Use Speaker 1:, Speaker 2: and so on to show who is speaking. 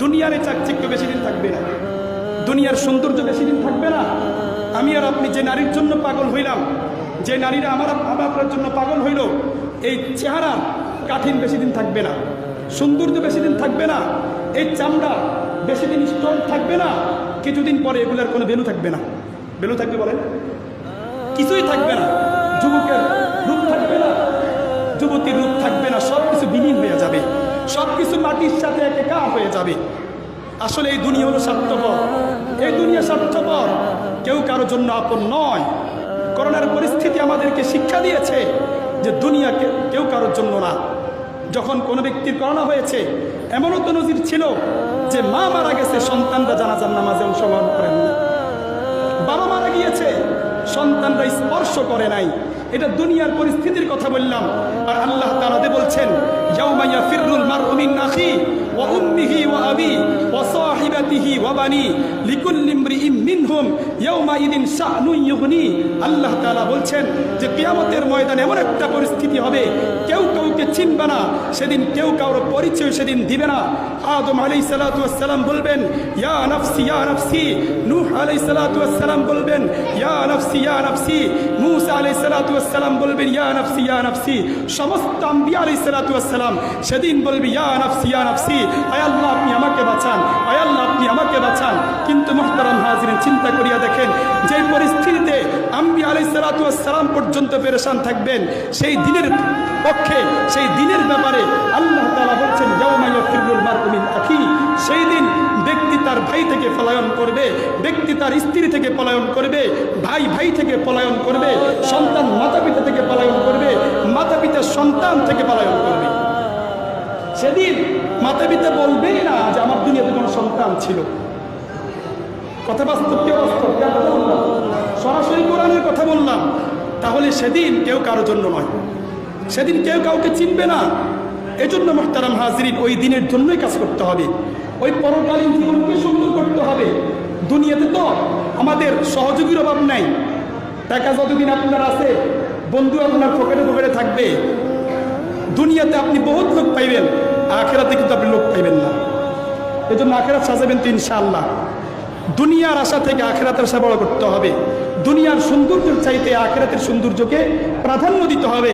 Speaker 1: দুনিয়ার চাকচিক্য বেশি দিন থাকবে না, দুনিয়ার সৌন্দর্য বেশি দিন থাকবে না। আমি আর আপনি যে নারীর জন্য পাগল হইলাম, যে নারীরা আমার আপনার জন্য পাগল হইল, এই চেহারা কাঠিন বেশি দিন থাকবে না, সৌন্দর্য বেশি দিন থাকবে না, এই চামড়া বেশি দিন স্ট্রং থাকবে না। কিছুদিন পরে এগুলোর কোনো ভ্যালু থাকবে না। ভ্যালু থাকবে বলেন? কিছুই থাকবে না। যুবকের রূপ থাকবে না, যুবতীর রূপ থাকবে না, সব কিছু বিলীন হয়ে যাবে, সব কিছু মাটির সাথে একাকার হয়ে যাবে। আসলে এই দুনিয়া হলো স্বার্থপর, এই দুনিয়া স্বার্থপর, কেউ কারোর জন্য আপন নয়। করোনার পরিস্থিতি আমাদেরকে শিক্ষা দিয়েছে যে দুনিয়া কেউ কারোর জন্য না। যখন কোনো ব্যক্তির করোনা হয়েছে, এমনও তো নজির ছিল যে মা মারা গেছে, সন্তানরা জানাজার নামাজে অংশগ্রহণ করেন না। বাবা মারা গিয়েছে, সন্তানরা স্পর্শ করে নাই। এটা দুনিয়ার পরিস্থিতির কথা বললাম। আর আল্লাহ তাআলা বলছেন, ইয়াউমা ইয়াফিরুল মারউ মিন আখি ওয়া উম্মিহি ওয়া আবি ওয়া সাহিবাতিহি ওয়া বানি লিকুল্লি ইমরিইম মিনহুম ইয়াউমা ইদিন শা'নুন ইউগনি। আল্লাহ তাআলা বলছেন যে কিয়ামতের ময়দানে এমন একটা পরিস্থিতি হবে, কেউ কাউকে চিনবে না, সেদিন কেউ কারোর পরিচয় সেদিন দিবে না। আদম আলাইহিস সালাতু ওয়াস সালাম বলবেন, ইয়া নাফসি ইয়া নাফসি। নূহ আলাইহিস সালাতু ওয়াস সালাম বলবেন, ইয়া নাফসি ইয়া নাফসি। মুসা আলাইহিস সালাতু ওয়াস সালাম বলবেন, ইয়া নাফসি ইয়া নাফসি। সমস্ত আম্বিয়া আলাইহিস সালাতু ওয়াস সালাম সেদিন বলবে, ইয়া নাফসি ইয়া নাফসি, আয় আল্লাহ আপনি আমাকে বাঁচান, আয় আল্লাহ আপনি আমাকে বাঁচান। কিন্তু মুহতারাম হাজিরিন, চিন্তা করিয়া দেখেন, যে পরিস্থিতিতে আম্বিয়া আলাইহিস সালাতু ওয়াস সালাম পর্যন্ত পেরেশান থাকবেন, সেই দিনের পক্ষে, সেই দিনের ব্যাপারে আল্লাহ তাআলা বলছেন, ইয়াউমা ইয়াফিরুল মারউ মিন আখি। সেই দিন ব্যক্তি তার ভাই থেকে পলায়ন করবে, ব্যক্তি তার স্ত্রী থেকে পলায়ন করবে, ভাই ভাই থেকে পলায়ন করবে, সন্তান মাতা পিতা থেকে পলায়ন করবে, মাতা পিতা সন্তান থেকে পলায়ন করবে। সেদিন মাতা পিতা বলবেই না যে আমার দুনিয়াতে কোনো সন্তান ছিল। কথা বাস্তব, কেউ বাস্তব, সরাসরি কোরআনের কথা বললাম। তাহলে সেদিন কেউ কারোর জন্য নয়, সেদিন কেউ কাউকে চিনবে না। এজন্য মুহতারাম হাজিরিন, ওই দিনের জন্যই কাজ করতে হবে, ওই পরকালীন জীবনকে সুন্দর করতে হবে। দুনিয়াতে তো আমাদের সহযোগীর অভাব নাই। টাকা যতদিন আপনার আছে, বন্ধু আপনার পকেটে পকেটে থাকবে। দুনিয়াতে আপনি বহুত লোক পাইবেন, আখেরাতে কিন্তু আপনি লোক পাইবেন না। এজন্য আখেরাত সাজাবেন তো ইনশাআল্লাহ। দুনিয়ার আশা থেকে আখেরাতের আশা বড় করতে হবে। দুনিয়ার সৌন্দর্যের চাইতে আখেরাতের সৌন্দর্যকে প্রাধান্য দিতে হবে।